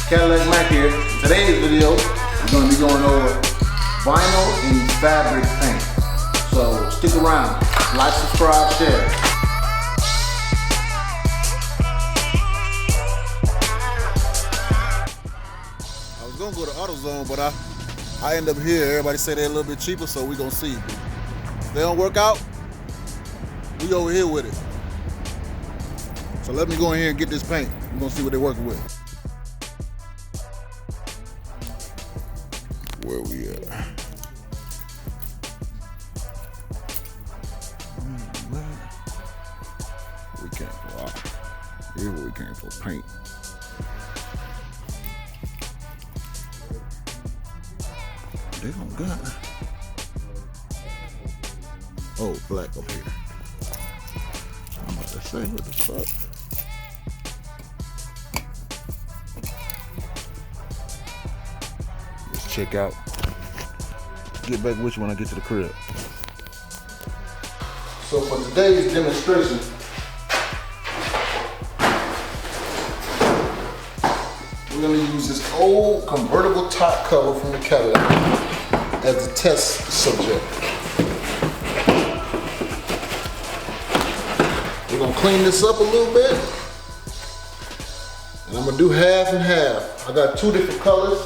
Cadillac Mack here. In today's video, we're going to be going over vinyl and fabric paint. So stick around, like, subscribe, share. I was going to go to AutoZone, but I end up here. Everybody say they're a little bit cheaper, so we're going to see. If they don't work out, we over here with it. So let me go in here and get this paint. We're going to see what they're working with. Where we at? We came for here's where we came for paint. They don't got. Oh, black up here. I'm about to say, what the fuck? Check out. Get back with you when I get to the crib. So for today's demonstration, we're gonna use this old convertible top cover from the Cadillac as a test subject. We're gonna clean this up a little bit, and I'm gonna do half and half. I got two different colors.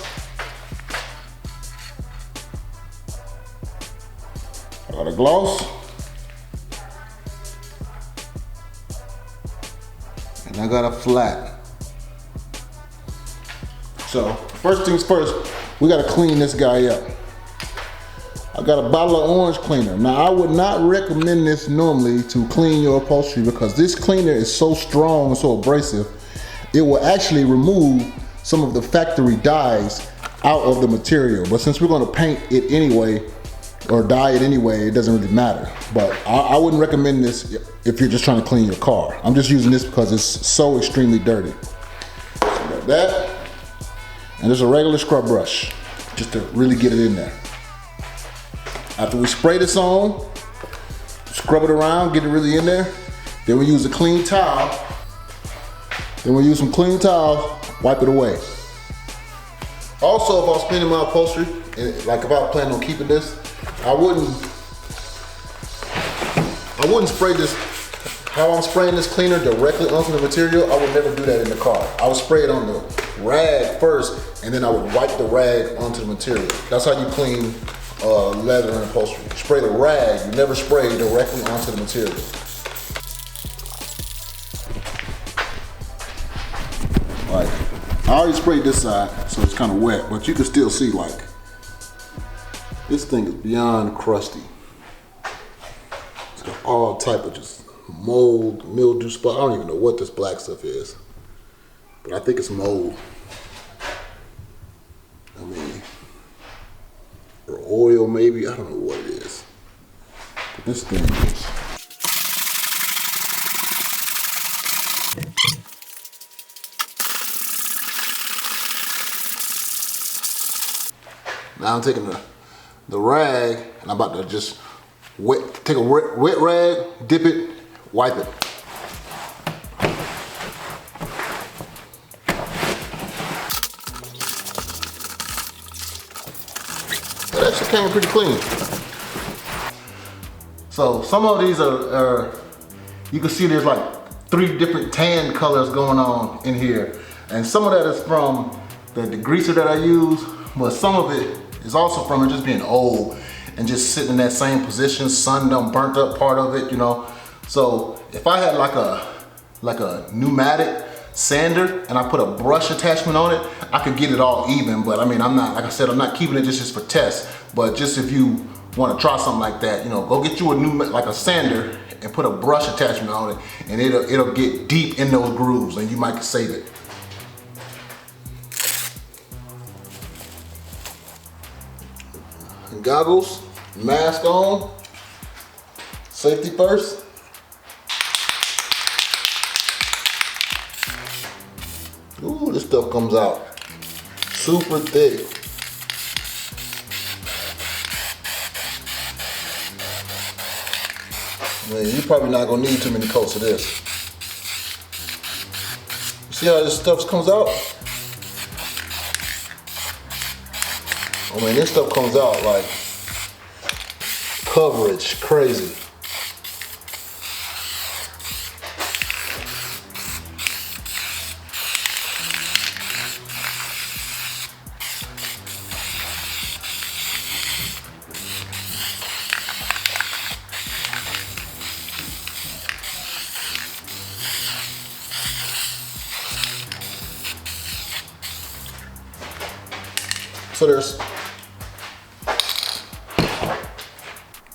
I got a gloss, and I got a flat. So first things first, we gotta clean this guy up. I got a bottle of orange cleaner. Now I would not recommend this normally to clean your upholstery because this cleaner is so strong and so abrasive, it will actually remove some of the factory dyes out of the material. But since we're gonna paint it anyway, or dye it anyway, it doesn't really matter. But I wouldn't recommend this if you're just trying to clean your car. I'm just using this because it's so extremely dirty. So got that, and there's a regular scrub brush, just to really get it in there. After we spray this on, scrub it around, get it really in there, then we use a clean towel. Then we use some clean towels, wipe it away. Also, if I was cleaning my upholstery, and like if I was planning on keeping this, I wouldn't spray this, how I'm spraying this cleaner directly onto the material. I would never do that in the car. I would spray it on the rag first, and then I would wipe the rag onto the material. That's how you clean leather and upholstery. You spray the rag, you never spray directly onto the material. Like, I already sprayed this side, so it's kind of wet, but you can still see like, this thing is beyond crusty. It's got all type of just mold, mildew spot. I don't even know what this black stuff is, but I think it's mold. I mean, or oil maybe, I don't know what it is. But this thing is. Now I'm taking the rag, and I'm about to just take a wet rag, dip it, wipe it. That actually came pretty clean. So some of these are you can see there's like 3 different tan colors going on in here. And some of that is from the degreaser that I use, but some of it is also from it just being old and just sitting in that same position. Sun done burnt up part of it, you know. So if I had like a pneumatic sander and I put a brush attachment on it, I could get it all even. But I mean, I'm not, like I said, I'm not keeping it just for test. But just if you want to try something like that, you know, go get you like a sander and put a brush attachment on it, and it'll get deep in those grooves, and you might save it. Goggles, mask on, safety first. Ooh, this stuff comes out super thick. Man, you're probably not gonna need too many coats of this. See how this stuff comes out? I mean, this stuff comes out like coverage, crazy.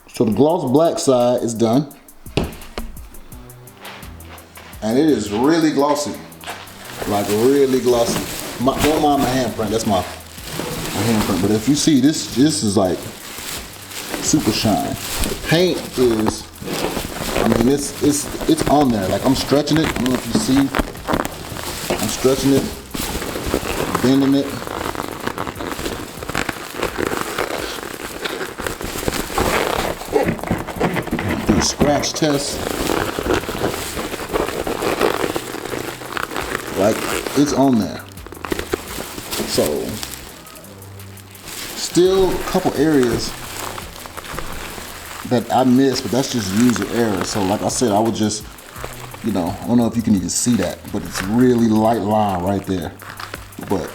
So the gloss black side is done, and it is really glossy, like really glossy. Don't mind my handprint, that's my handprint. But if you see this is like super shine. The paint is, I mean, it's on there. Like I'm stretching it. I don't know if you see. I'm stretching it, bending it. Scratch test, like it's on there. So still a couple areas that I missed, but that's just user error. So like I said, I would just, I don't know if you can even see that, but it's really light line right there. But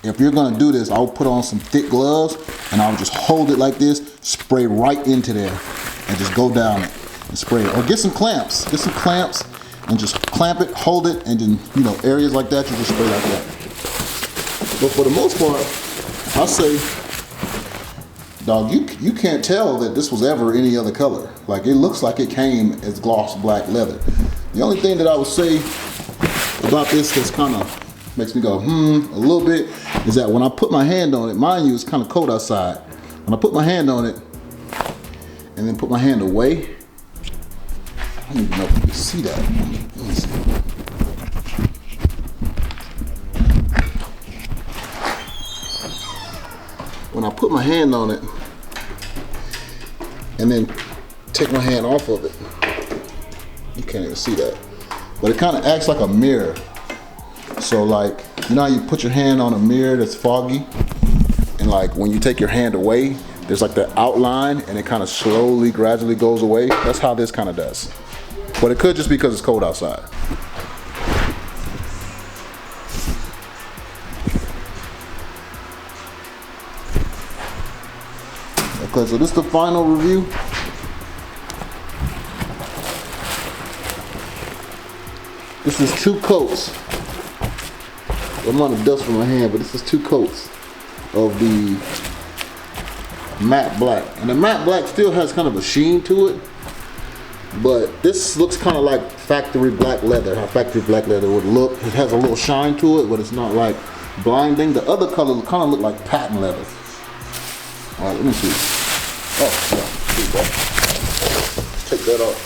if you're gonna do this, I'll put on some thick gloves and I'll just hold it like this, spray right into there, and just go down it and spray it. Or get some clamps and just clamp it, hold it, and then, areas like that, you just spray like that. But for the most part, I say, dog, you can't tell that this was ever any other color. Like, it looks like it came as gloss black leather. The only thing that I would say about this that's kind of makes me go, a little bit, is that when I put my hand on it, mind you, it's kind of cold outside. When I put my hand on it, and then put my hand away, I don't even know if you can see that. Let me see. When I put my hand on it and then take my hand off of it, you can't even see that. But it kind of acts like a mirror. So like, how you put your hand on a mirror that's foggy, and like when you take your hand away, there's like the outline and it kind of slowly, gradually goes away. That's how this kind of does. But it could just be because it's cold outside. Okay, so this is the final review. This is 2 coats. I'm on the dust from my hand, but this is 2 coats of the matte black. And the matte black still has kind of a sheen to it. But this looks kind of like factory black leather, how factory black leather would look. It has a little shine to it, but it's not like blinding. The other color kind of look like patent leather. All right, let me see. Oh, yeah, let's take that off.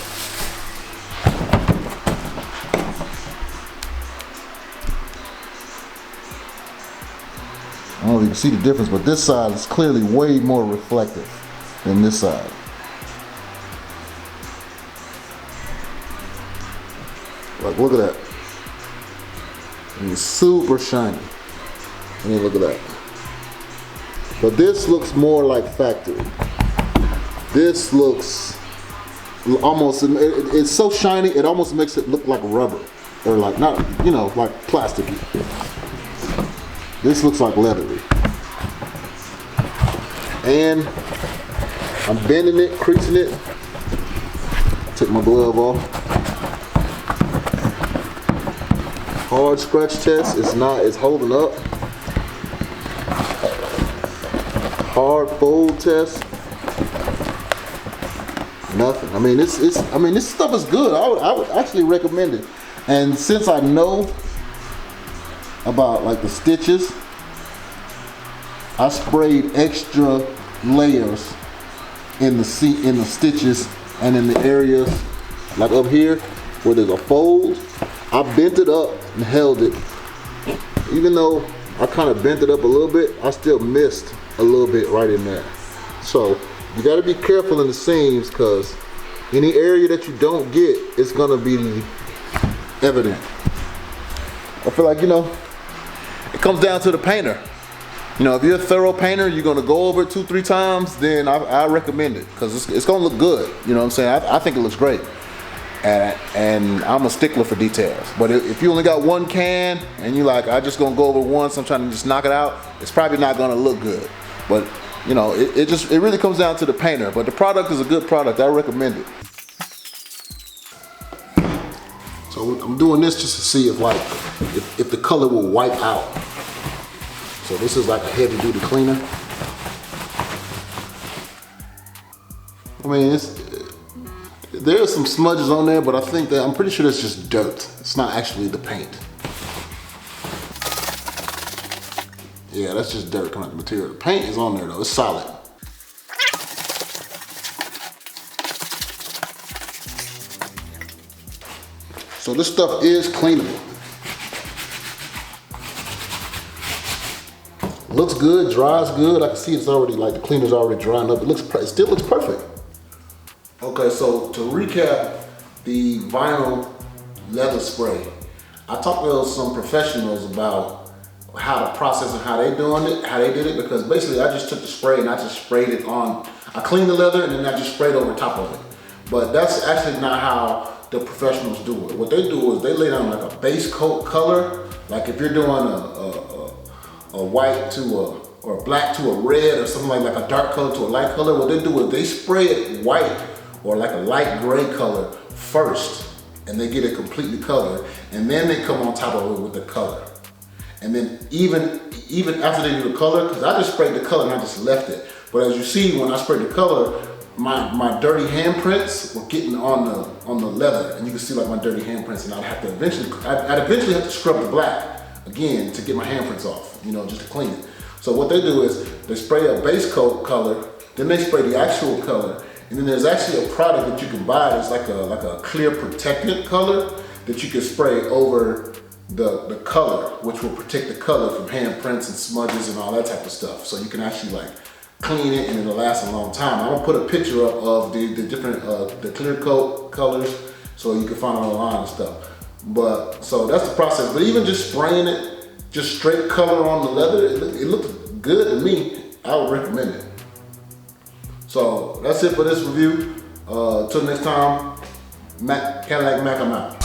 I don't know if you can see the difference, but this side is clearly way more reflective than this side. Like, look at that. And it's super shiny. I mean, look at that. But this looks more like factory. This looks almost, it's so shiny, it almost makes it look like rubber. Or like, not, like plasticky. This looks like leathery. And I'm bending it, creasing it. Take my glove off. Hard scratch test, it's holding up. Hard fold test, nothing. I mean, this stuff is good. I would actually recommend it. And since I know about like the stitches, I sprayed extra layers in the stitches and in the areas like up here where there's a fold. I bent it up and held it. Even though I kind of bent it up a little bit, I still missed a little bit right in there. So you got to be careful in the seams, because any area that you don't get, it's gonna be evident. I feel like, it comes down to the painter. You know, if you're a thorough painter, you're gonna go over it 2-3 times, then I recommend it, because it's gonna look good. You know what I'm saying? I think it looks great. And I'm a stickler for details. But if you only got one can and you like, I just gonna go over once, I'm trying to just knock it out, it's probably not gonna look good. But you know, it really comes down to the painter. But the product is a good product. I recommend it. So I'm doing this just to see if the color will wipe out. So this is like a heavy duty cleaner. I mean, there are some smudges on there, but I'm pretty sure that's just dirt. It's not actually the paint. Yeah, that's just dirt coming out the material. The paint is on there though, it's solid. So this stuff is cleanable. Looks good, dries good. I can see it's already, like, the cleaner's already drying up. It still looks perfect. Okay, so to recap the vinyl leather spray, I talked to some professionals about how to process and how they did it, because basically I just took the spray and I just sprayed it on. I cleaned the leather and then I just sprayed over top of it. But that's actually not how the professionals do it. What they do is they lay down like a base coat color. Like if you're doing a white to or a black to a red, or something like a dark color to a light color, what they do is they spray it white or like a light gray color first, and they get it completely colored, and then they come on top of it with the color. And then even after they do the color, because I just sprayed the color and I just left it. But as you see, when I sprayed the color, my dirty handprints were getting on the leather, and you can see like my dirty handprints, and I'd eventually have to scrub the black again to get my handprints off, you know, just to clean it. So what they do is they spray a base coat color, then they spray the actual color, and then there's actually a product that you can buy that's like a clear protectant color that you can spray over the color, which will protect the color from handprints and smudges and all that type of stuff. So you can actually like clean it and it'll last a long time. I'm gonna put a picture up of the different the clear coat colors so you can find it online and stuff. But so that's the process. But even just spraying it, just straight color on the leather, it looks good to me. I would recommend it. So that's it for this review. Till next time, Cadillac Mack, I'm out.